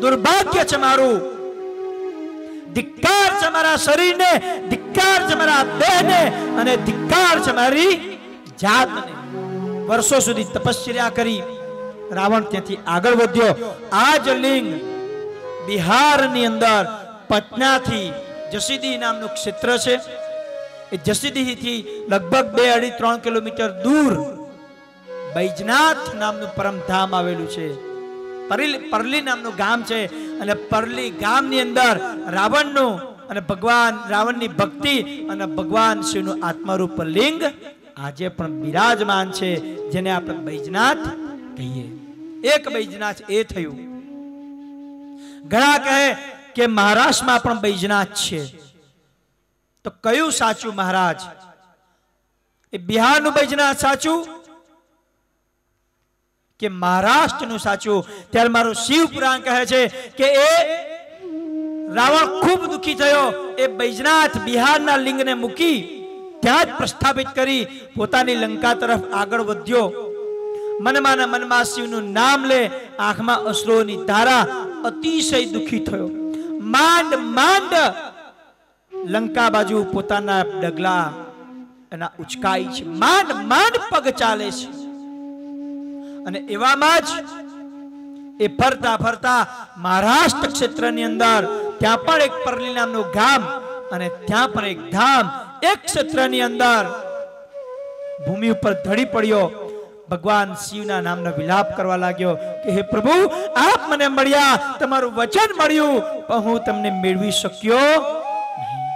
દુર્ભાગ્ય છે મારું, ધિક્કાર છે મારા શરીરને, ધિક્કાર છે મારા દેહને, અને ધિક્કાર છે મારી જાતને. વર્ષો સુધી તપશ્ચર્યા કરી રાવણ ત્યાંથી આગળ વધ્યો. આ જ લિંગ બિહારની અંદર પટનાથી જસીદી નામનું ક્ષેત્ર છે. એ જસીદીથી લગભગ 2-2.5-3 કિલોમીટર દૂર બૈજનાથ નામનું પરમધામ આવેલું છે. પરલી નામનું ગામ છે, અને પરલી ગામની અંદર રાવણનું અને ભગવાન રાવણની ભક્તિ અને ભગવાન શિવનું આત્મરૂપ લિંગ આજે પણ બિરાજમાન છે, જેને આપણે બૈજનાથ કહીએ. એક બૈજનાથ એ થયું. ઘણા કહે કે મહારાષ્ટ્રમાં પણ બૈજનાથ છે. તો કયું સાચું મહારાજ? એ બિહારનું બૈજનાથ સાચું કે મહારાષ્ટ્રનું સાચું? ત્યારે મારું શિવ પુરાણ કહે છે કે એ રાવણ ખૂબ દુખી થયો. એ બૈજનાથ બિહારના લિંગને મૂકી ત્યાં જ પ્રસ્થાપિત કરી પોતાની લંકા તરફ આગળ વધ્યો. મનમાં ને મનમાં શિવનું નામ લે, આંખમાં અશ્રુઓની ધારા. અતિશય દુખી થયો. માંડ માંડ લંકા બાજુ પોતાના ડગલા એના ઉચકાઈ છે, માંડ માંડ પગ ચાલે છે. અને એવામાં જ એ ફરતા ફરતા મહારાષ્ટ્ર ક્ષેત્રની અંદર ત્યાં પણ એક પરલી નામનું ગામ અને ત્યાં પણ એક ધામ, એક ક્ષેત્રની અંદર ભૂમિ ઉપર ધડી પડ્યો. ભગવાન શિવના નામનો વિલાપ કરવા લાગ્યો કે હે પ્રભુ, આપ મને મળ્યા, તમારું વચન મળ્યું, પણ હું તમને મેળવી શક્યો નહીં.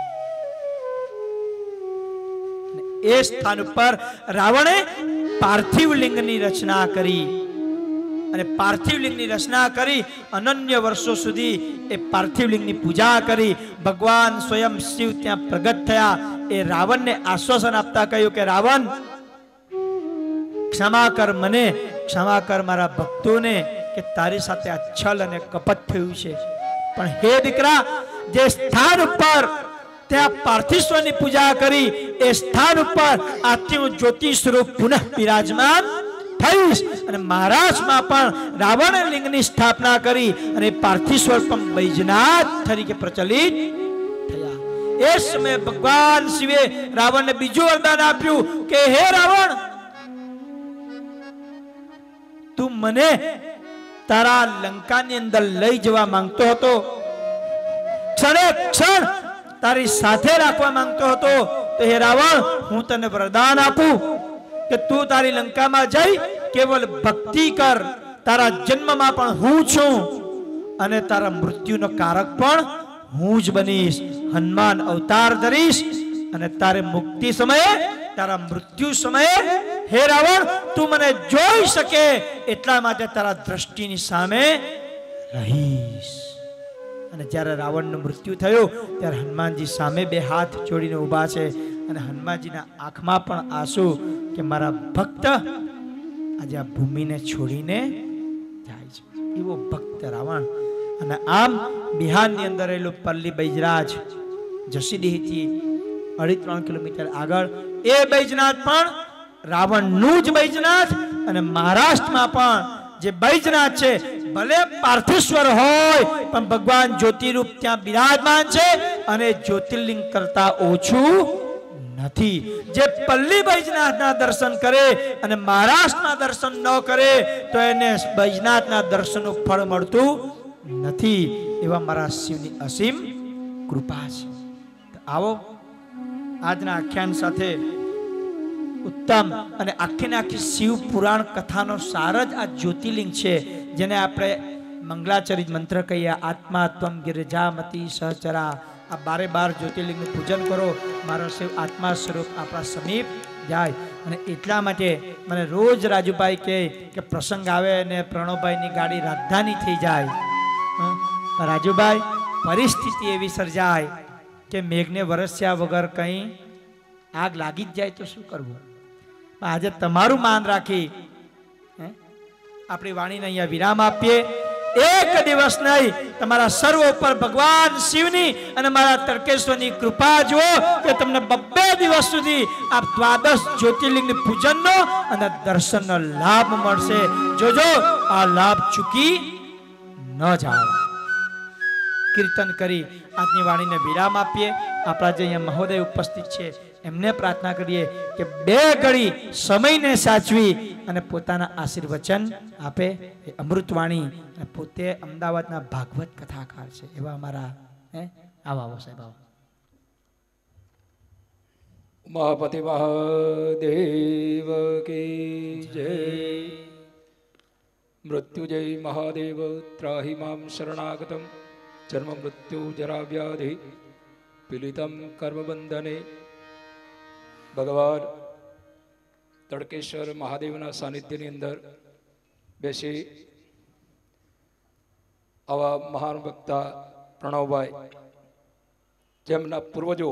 એ સ્થાન ઉપર રાવણે પાર્થિવ લિંગની રચના કરી અને પાર્થિવ લિંગની રચના કરી અનન્ય વર્ષો સુધી એ પાર્થિવ લિંગની પૂજા કરી. ભગવાન સ્વયં શિવ ત્યાં પ્રગટ થયા. એ રાવણને આશ્વાસન આપતા કહ્યું કે રાવણ, ક્ષમા કર મને, ક્ષમા કર મારા ભક્તોને કે તારી સાથે આ છલ અને કપટ થયું છે. પણ હે દીકરા, જે સ્થાન ઉપર ત્યાં પાર્થિશ્વરની પૂજા કરી એ સ્થાન ઉપર આજથી હું જ્યોતિ સ્વરૂપ પુનઃ બિરાજમાન થઈશ. અને મહારાષ્ટ્રમાં પણ રાવણ લિંગની સ્થાપના કરી અને પાર્થિશ્વર પણ બૈજનાથ તરીકે પ્રચલિત થયા. એ સમયે ભગવાન શિવે રાવણને બીજું વરદાન આપ્યું કે હે રાવણ, તું મને તારા લંકાની અંદર લઈ જવા માંગતો હતો, ક્ષણે ક્ષણ તારી સાથે રાખવા માંગતો હતો, તો હે રાવણ, હું તને વરદાન આપું કે તું તારી લંકામાં જઈ કેવલ ભક્તિ કર. તારા જન્મમાં પણ હું છું અને તારા મૃત્યુનો કારક પણ હું જ બનીશ. હનુમાન અવતાર ધરીશ અને તારે મુક્તિ સમયે, તારા મૃત્યુ સમયે હે રાવણ, તું મને જોઈ શકે એટલા માટે તારા દ્રષ્ટિની સામે રહીશ. અને જ્યારે રાવણનું મૃત્યુ થયું ત્યારે હનુમાનજી સામે બે હાથ જોડીને ઊભા છે અને હનુમાનજીના આંખમાં પણ આંસુ કે મારા ભક્ત આજે આ ભૂમિને છોડીને જાય છે. એવો ભક્ત રાવણ. અને આમ બિહારની અંદર રહેલું પલ્લી બૈજરાજ, જસીડીથી 2.5-3 કિલોમીટર આગળ એ બૈજનાથ પણ રાવણનું જ બૈજનાથ. અને મહારાષ્ટ્રમાં પણ જે બૈજનાથ છે, ભલે પાર્થિશ્વર હોય પણ ભગવાન જ્યોતિરૂપ ત્યાં બિરાજમાન છે અને જ્યોતિર્લિંગ કરતા ઓછું નથી. જે પલ્લી બૈજનાથના દર્શન કરે અને મહારાષ્ટ્રના દર્શન ન કરે તો એને બૈજનાથના દર્શનનું ફળ મળતું નથી. એવા મારા શિવની અસીમ કૃપા છે. આવો આજના આખ્યાન સાથે ઉત્તમ અને આખી શિવ પુરાણ કથાનો સાર જ આ જ્યોતિર્લિંગ છે, જેને આપણે મંગલાચરિત મંત્ર કહીએ. આત્મા ત્વમ ગિરિજામતી સહચરા. આ 12 જ્યોતિર્લિંગનું પૂજન કરો, મારો શિવ આત્મા સ્વરૂપ આપણા સમીપ જાય. અને એટલા માટે મને રોજ રાજુભાઈ કહે કે પ્રસંગ આવે અને પ્રણવભાઈની ગાડી રાજધાની થઈ જાય. રાજુભાઈ, પરિસ્થિતિ એવી સર્જાય કે મેઘને વરસ્યા વગર કંઈ આગ લાગી જ જાય તો શું કરવું? આજે તમારું માન રાખી આપણી વાણીને અહીંયા વિરામ આપીએ. એક દિવસ નહીં, તમારા સર્વ ઉપર ભગવાન શિવની અને મારા તર્કેશ્વરની કૃપા જુઓ કે તમને 2 દિવસ સુધી આ 12 જ્યોતિર્લિંગની પૂજનનો અને દર્શનનો લાભ મળશે. જોજો, આ લાભ ચૂકી ન જાઓ. કીર્તન કરી આજની વાણીને વિરામ આપીએ. આપણા જે અહીંયા મહોદય ઉપસ્થિત છે એમને પ્રાર્થના કરીએ કે 2 ઘડી સમયને સાચવી અને પોતાના આશીર્વચન આપે. એ અમૃતવાણી અને પોતે અમદાવાદના ભાગવત કથાકાર છે એવા અમારા આવો સાહેબ આવો. ઉમાપતિ મહાદેવ કી જય. મૃત્યુજય મહાદેવ ત્રાહિ મામ શરણાગતમ. જન્મ મૃત્યુ જરા વ્યાધિ પીડિતમ કર્મબંધને. ભગવાન તડકેશ્વર મહાદેવના સાનિધ્યની અંદર બેસી આવા મહાન વક્તા પ્રણવભાઈ, જેમના પૂર્વજો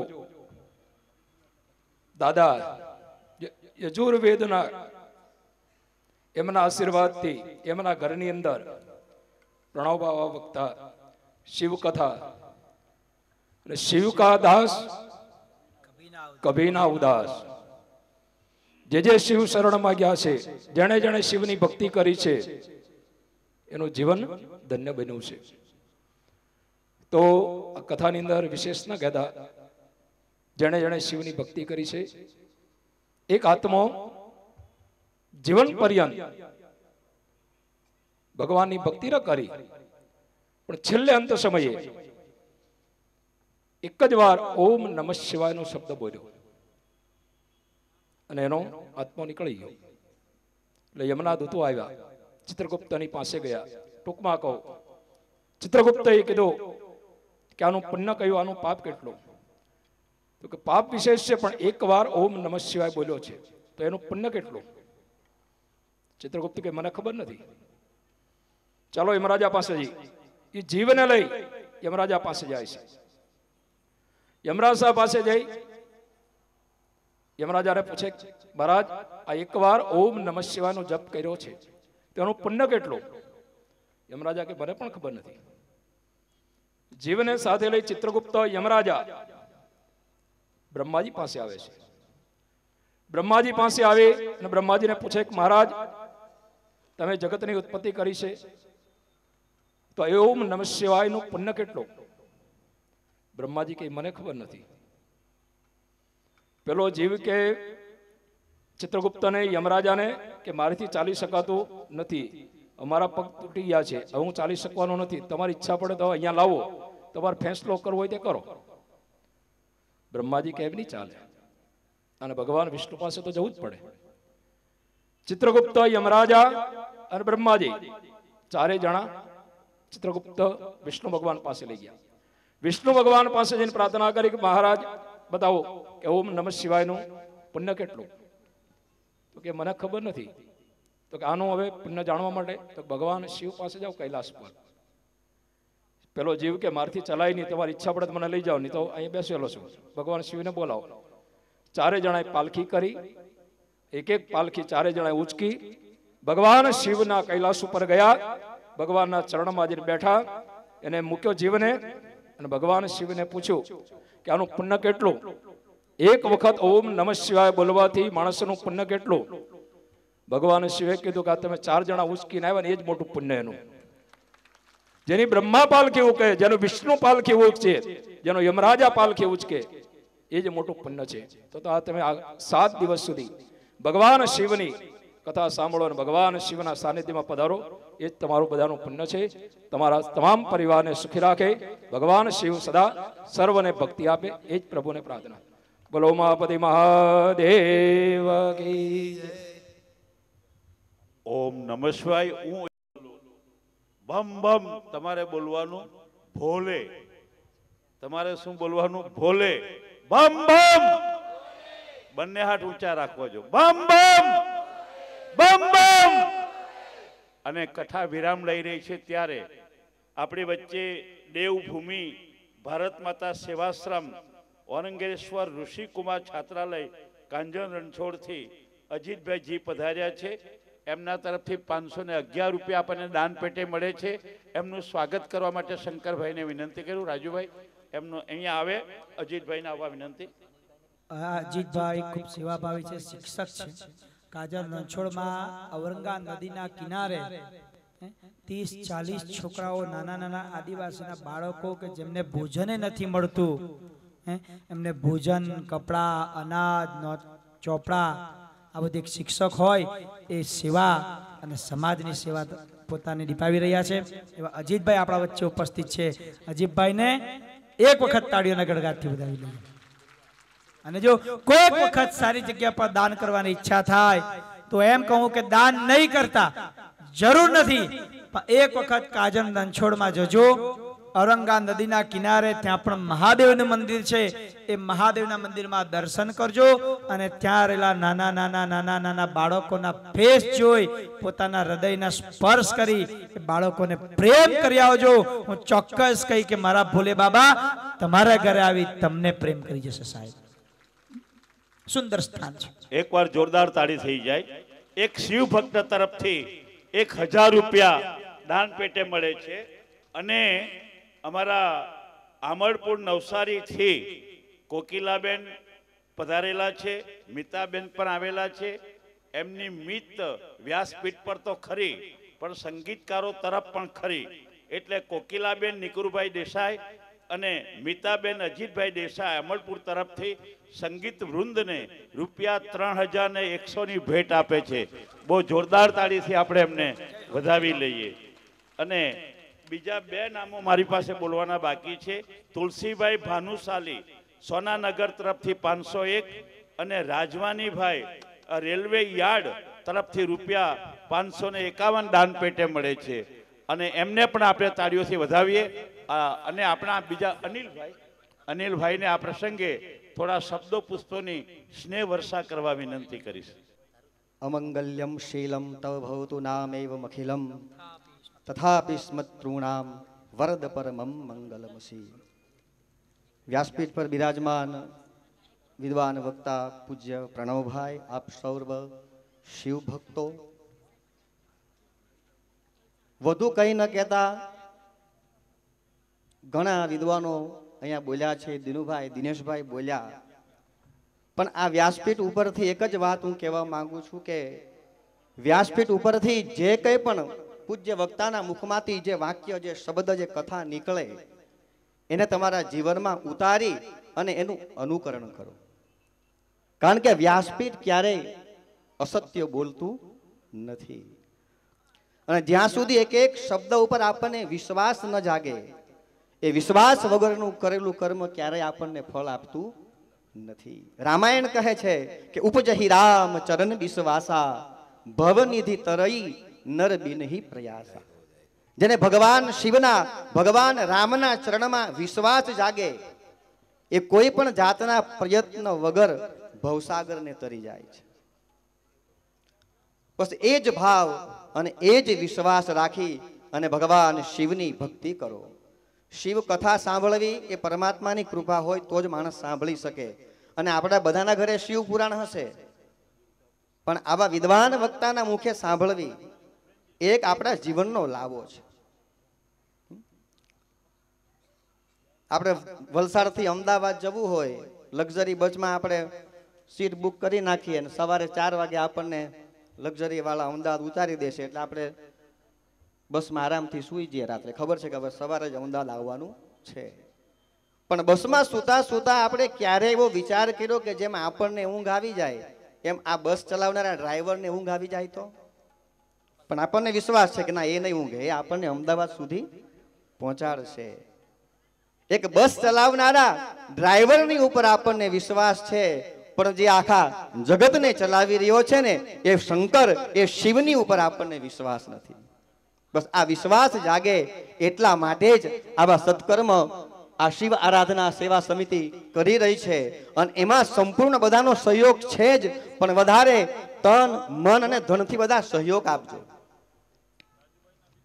દાદા યજુર્વેદના એમના આશીર્વાદથી એમના ઘરની અંદર પ્રણવભાઈ વક્તા શિવકથા અને શિવકા દાસ કભી ના ઉદાસ. જે શિવ શરણમાં ગયા છે, જેણે જેણે શિવની ભક્તિ કરી છે, એનું જીવન ધન્ય બન્યું છે. તો આ કથાની અંદર વિશેષ ન કહેતા, જેણે જેણે શિવની ભક્તિ કરી છે એક આત્મો જીવન પર્યંત ભગવાનની ભક્તિ ન કરી, પણ છેલ્લે અંત સમયે એક જ વાર ઓમ નમઃ શિવાય નો શબ્દ બોલ્યો અને એનો આત્મો નીકળી ગયો. એટલે યમના દૂતો આવ્યા, ચિત્રગુપ્તની પાસે ગયા. ટૂંકમાં કહો, ચિત્રગુપ્તએ કીધું કે આનું પુણ્ય કયું, આનું પાપ કેટલું? તો કે પાપ વિશેષ છે, પણ એક વાર ઓમ નમઃ શિવાય બોલ્યો છે, તો એનું પુણ્ય કેટલું? ચિત્રગુપ્ત કે મને ખબર નથી. ચાલો યમરાજા પાસે જઈ. એ જીવને લઈ યમરાજા પાસે જાય છે. યમરાજ સાહેબ પાસે જઈ યમરાજાને પૂછે, મહારાજ આ એક વાર ઓમ નમઃ શિવાયનો જપ કર્યો છે, તેનું પુણ્ય કેટલું? યમરાજા કે મને પણ ખબર નથી. જીવને સાથે લઈ ચિત્રગુપ્ત યમરાજા બ્રહ્માજી પાસે આવે છે. બ્રહ્માજી પાસે આવે અને બ્રહ્માજીને પૂછે કે મહારાજ તમે જગતની ઉત્પત્તિ કરી છે, તો ઓમ નમઃ શિવાયનું પુણ્ય કેટલું? બ્રહ્માજી કે મને ખબર નથી. પેલો જીવ કે ચિત્રગુપ્તને યમરાજાને કે મારીથી ચાલી શકાતું નથી, અમારા પગ તૂટી ગયા છે, હવે હું ચાલી શકવાનો નથી, તમારી ઈચ્છા પડે તો અહીંયા લાવો, તમારે ફેંસલો કરવો હોય તે કરો. બ્રહ્માજી કેમ નહીં ચાલે, અને ભગવાન વિષ્ણુ પાસે તો જવું જ પડે. ચિત્રગુપ્ત યમરાજા અને બ્રહ્માજી ચારે જણા ચિત્રગુપ્ત વિષ્ણુ ભગવાન પાસે લઈ ગયા. વિષ્ણુ ભગવાન પાસે જઈને પ્રાર્થના કરી કે મહારાજ બતાવો કે ઓમ નમઃ શિવાયનું પુણ્ય કેટલું? તો કે મને ખબર નથી. તો કે આનું હવે પુણ્ય જાણવા માટે તો ભગવાન શિવ પાસે જાઓ કૈલાસ પર. પેલો જીવ કે મારથી ચલાય નહીં, તમારી ઈચ્છા પડે તો મને લઈ જાઓ, નહીં તો અહીં બેસેલો છું. ભગવાન શિવને બોલાવો. ચારે જણાએ પાલખી કરી, એક એક પાલખી ચારે જણાએ ઉચકી ભગવાન શિવના કૈલાસ ઉપર ગયા. ભગવાનના ચરણમાં જઈને બેઠા, એને મૂક્યો જીવને, અને ભગવાન શિવને પૂછ્યું કે આનું પુણ્ય કેટલું? એક વખત ઓમ નમઃ શિવાય બોલવાથી માણસનું પુણ્ય કેટલું? ભગવાન શિવે કીધું કે આ તમે ચાર જણા ઉચકીને આવ્યા ને એ જ મોટું પુણ્ય એનું. જેની બ્રહ્મા પાલખી ઉકે, જેનું વિષ્ણુ પાલખી ઉચકે, જેનો યમરાજા પાલખી ઉચકે, એ જ મોટું પુણ્ય છે. તો આ તમે 7 દિવસ સુધી ભગવાન શિવની કથા સાંભળો અને ભગવાન શિવના સાનિધ્યમાં પધારો, એ જ તમારું બધાનું પુણ્ય છે. તમારા તમામ પરિવારને સુખી રાખે ભગવાન શિવ, સદા સર્વને ભક્તિ આપે, એ જ પ્રભુને પ્રાર્થના. બોલો ઉમાપતિ મહાદેવ કી જય. ઓમ નમઃ શિવાય. હું બમ બમ તમારે બોલવાનું ભોલે. તમારે શું બોલવાનું? ભોલે. બમ બમ. બંને હાથ ઊંચા રાખવા જો. બમ બમ બમ બમ. અને કથા વિરામ લઈ રહી છે ત્યારે આપણી વચ્ચે દેવભૂમિ ભારત માતા સેવાશ્રમ ઔરંગેશ્વર ઋષિકુમાર છાત્રાલય કાંજણ રણછોડથી અજીતભાઈજી પધાર્યા છે. એમના તરફથી 511 રૂપિયા આપણને દાન પેટે મળે છે. એમનું સ્વાગત કરવા માટે શંકરભાઈને વિનંતી કરું. રાજુભાઈ એમનું અહીંયા આવે. અજીતભાઈને આવવા વિનંતી. અજીતભાઈ ખૂબ સેવાભાવી છે, શિક્ષક છે. કાજલ રણછોડમાં ઔરંગા નદીના કિનારે 30-40 છોકરાઓ, નાના નાના આદિવાસીના બાળકો કે જેમને ભોજન નથી મળતું, એમને ભોજન, કપડા, અનાજ, ચોપડા, આ બધી એક શિક્ષક હોય એ સેવા અને સમાજની સેવા પોતાને દીપાવી રહ્યા છે. એવા અજીતભાઈ આપણા વચ્ચે ઉપસ્થિત છે. અજીતભાઈને એક વખત તાળીઓના ગડગાટથી વધાવી લઈએ. અને જો કોઈ વખત સારી જગ્યા પર દાન કરવાની ઈચ્છા થાય તો એમ કહું કે દાન નહીં કરતા જરૂર નથી, પણ એક વખત કાજણ રણછોડમાં જજો. ઔરંગા નદીના કિનારે ત્યાં પણ મહાદેવનું મંદિર છે. એ મહાદેવના મંદિરમાં દર્શન કરજો અને ત્યાં રહેલા નાના નાના નાના નાના બાળકોના ફેસ જોઈ પોતાના હૃદયના સ્પર્શ કરી એ બાળકોને પ્રેમ કરી આવજો. હું ચોક્કસ કહી કે મારા ભોલે બાબા તમારા ઘરે આવી તમને પ્રેમ કરી જશે. સાહેબ સુંદર સ્થાન છે. એકવાર જોરદાર તાળી થઈ જાય. એક શિવ ભક્ત તરફથી 1000 રૂપિયા દાન પેટે મળે છે. અને અમારા આમળપુર નવસારીથી કોકિલાબેન પધારેલા છે, મિતાબેન પણ આવેલા છે. એમની મિત વ્યાસપીઠ પર તો ખરી, પણ સંગીતકારો તરફ પણ ખરી. એટલે કોકિલાબેન નિકુરભાઈ દેસાઈ અને મીતાબેન અજીતભાઈ દેસાઈ અમલપુર તરફથી સંગીત વૃંદને ₹3100 ની ભેટ આપે છે. બહુ જોરદાર તાળીથી આપણે એમને વધાવી લઈએ. અને બીજા 2 નામો મારી પાસે બોલવાના બાકી છે. તુલસીભાઈ ભાનુશાલી સોનાનગર તરફથી 501 અને રાજવાનીભાઈ રેલવે યાર્ડ તરફથી ₹551 દાન પેટે મળે છે. અને એમને પણ આપણે તાળીઓથી વધાવીએ. અને આપણા બીજા અનિલભાઈને આ પ્રસંગે થોડા શબ્દો પુષ્પોની સ્નેહ વર્ષા કરવા વિનંતી કરીશ. અમંગલ્યમ શીલમ તવ ભવતુ નામેવ મખિલમ તથાપિ સ્મતૃણામ વરદ પરમમ મંગલમસી. વ્યાસપીઠ પર બિરાજમાન વિદ્વાન વક્તા પૂજ્ય પ્રણવભાઈ, આપ સૌર્વ શિવ ભક્તો, વધુ કંઈ ન કહેતા ઘણા વિદ્વાનો અહીંયા બોલ્યા છે. દિનુભાઈ, દિનેશભાઈ બોલ્યા, પણ આ વ્યાસપીઠ ઉપરથી એક જ વાત હું કહેવા માંગુ છું કે વ્યાસપીઠ ઉપરથી જે કંઈ પણ પૂજ્ય વક્તાના મુખમાંથી જે વાક્ય, જે શબ્દ, જે કથા નીકળે એને તમારા જીવનમાં ઉતારી અને એનું અનુકરણ કરો. કારણ કે વ્યાસપીઠ ક્યારેય અસત્ય બોલતું નથી. અને જ્યાં સુધી એક એક શબ્દ ઉપર આપણને વિશ્વાસ ન જાગે, એ વિશ્વાસ વગરનું કરેલું કર્મ ક્યારેય આપણને ફળ આપતું નથી. રામાયણ કહે છે કે ઉપજહી રામ ચરણ વિશ્વાસા ભવનિધિ તરઈ નર બિનહી પ્રયાસા. જેને ભગવાન શિવના, ભગવાન રામના ચરણમાં વિશ્વાસ જાગે એ કોઈ પણ જાતના પ્રયત્ન વગર ભવસાગરને તરી જાય છે. બસ એ જ ભાવ અને એ જ વિશ્વાસ રાખી અને ભગવાન શિવની ભક્તિ કરો. શિવ કથા સાંભળવી એ પરમાત્માની કૃપા હોય તો જ માણસ સાંભળી શકે. અને આપણા બધાના ઘરે શિવ પુરાણ હશે, પણ આવા વિદ્વાન વક્તાના મુખે સાંભળવી એક આપણા જીવનનો લાવો છે. આપણે વલસાડથી અમદાવાદ જવું હોય, લક્ઝરી બસમાં આપણે સીટ બુક કરી નાખીએ અને સવારે 4 વાગે આપણને લક્ઝરી વાળા અમદાવાદ ઉતારી દેશે એટલે આપણે બસમાં આરામથી સૂઈ જઈએ. રાત્રે ખબર છે કે હવે સવારે જ અમદાવાદ આવવાનું છે. પણ બસમાં સૂતા સૂતા આપણે ક્યારે એવો વિચાર કર્યો કે જેમ આપણને ઊંઘ આવી જાય એમ આ બસ ચલાવનારા ડ્રાઈવરને ઊંઘ આવી જાય તો? પણ આપણને વિશ્વાસ છે કે ના, એ નહીં ઊંઘે, એ આપણને અમદાવાદ સુધી પહોંચાડશે. એક બસ ચલાવનારા ડ્રાઈવરની ઉપર આપણને વિશ્વાસ છે, પણ જે આખા જગતને ચલાવી રહ્યો છે ને એ શંકર, એ શિવની ઉપર આપણને વિશ્વાસ નથી. બસ આ વિશ્વાસ જાગે એટલા માટે જ આવા સત્કર્મ આ શિવ આરાધના સેવા સમિતિ કરી રહી છે. અને એમાં સંપૂર્ણ બધાનો સહયોગ છે જ, પણ વધારે તન, મન અને ધનથી બધા સહયોગ આપજો.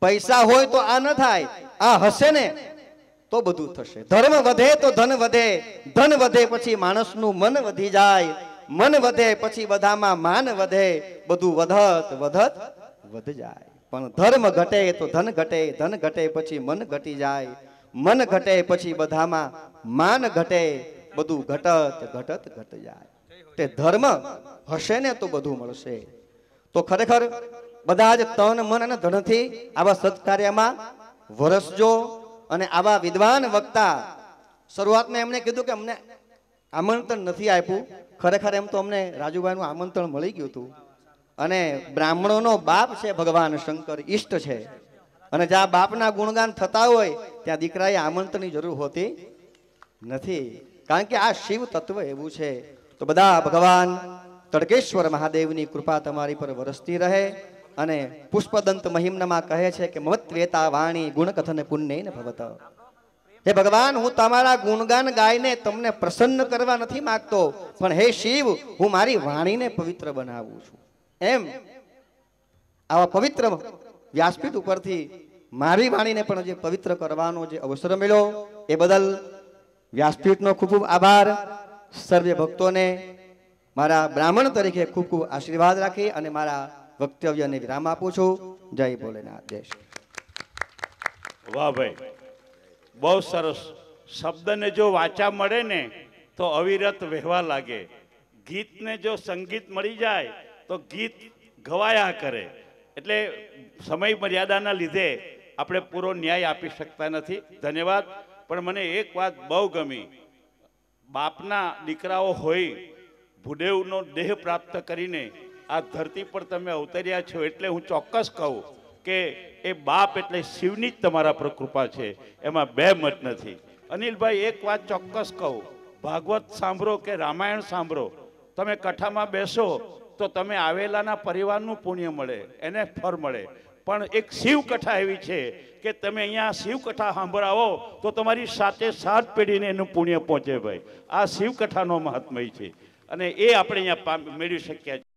પૈસા હોય તો આ ન થાય, આ હશે ને તો બધું થશે. ધર્મ વધે તો ધન વધે, ધન વધે પછી માણસનું મન વધી જાય, મન વધે પછી બધામાં માન વધે, બધું વધત વધત વધ જાય. પણ ધર્મ ઘટે તો ધન ઘટે, ધન ઘટે પછી મન ઘટી જાય, મન ઘટે પછી બધામાં માન ઘટે, બધું ઘટત ઘટત ઘટ જાય. તે ધર્મ હશે ને તો બધું મળશે. તો ખરેખર બધા જ તન, મન અને ધનથી આવા સત્કાર્યમાં વરસજો. અને આવા વિદ્વાન વક્તા, શરૂઆતમાં એમને કીધું કે અમને આમંત્રણ નથી આપ્યું. ખરેખર એમ તો અમને રાજુભાઈનું આમંત્રણ મળી ગયું હતું. અને બ્રાહ્મણોનો બાપ છે ભગવાન શંકર, ઈષ્ટ છે. અને જ્યાં બાપના ગુણગાન થતા હોય ત્યાં દીકરાએ આમંત્રણની જરૂર હોતી નથી. કારણ કે આ શિવ તત્વ એવું છે. તો બધા ભગવાન તડકેશ્વર મહાદેવની કૃપા તમારી પર વરસતી રહે. અને પુષ્પદંત મહિમ્નમાં કહે છે કે મત્વેતા વાણી ગુણકથન પુણ્યૈન ભવત. હે ભગવાન, હું તમારા ગુણગાન ગાઈને તમને પ્રસન્ન કરવા નથી માંગતો, પણ હે શિવ, હું મારી વાણીને પવિત્ર બનાવું છું. એમ આવા પવિત્ર વ્યાસપીઠ ઉપરથી મારી વાણીને પણ જે પવિત્ર કરવાનો જે અવસર મળ્યો એ બદલ વ્યાસપીઠનો ખૂબ ખૂબ આભાર. સર્વે ભક્તોને મારા બ્રાહ્મણ તરીકે ખૂબ ખૂબ આશીર્વાદ રાખી અને મારા વક્તવ્યને વિરામ આપું છું. જય ભોલેનાથ. જય શ્રી. વાહ ભાઈ, બહુ સરસ. શબ્દને જો વાચા મળે ને તો અવિરત વહેવા લાગે. ગીતને જો સંગીત મળી જાય તો ગીત ગવાયા કરે. એટલે સમય મર્યાદાના લીધે આપણે પૂરો ન્યાય આપી શકતા નથી. ધન્યવાદ. પણ મને એક વાત બહુ ગમી, બાપના દીકરાઓ હોય ભૂદેવનો દેહ પ્રાપ્ત કરીને આ ધરતી પર તમે અવતર્યા છો, એટલે હું ચોક્કસ કહું કે એ બાપ એટલે શિવની જ તમારા પર કૃપા છે, એમાં બે મત નથી. અનિલભાઈ, એક વાત ચોક્કસ કહું, ભાગવત સાંભળો કે રામાયણ સાંભળો, તમે કથામાં બેસો તો તમે આવેલાના પરિવારનું પુણ્ય મળે, એને ફળ મળે. પણ એક શિવ કથા એવી છે કે તમે અહીંયા શિવ કથા સાંભળાવો તો તમારી સાથે 7 પેઢીને એનું પુણ્ય પહોંચે. ભાઈ, આ શિવ કથાનો મહાત્મય છે અને એ આપણે અહીંયા મેળવી શક્યા છીએ.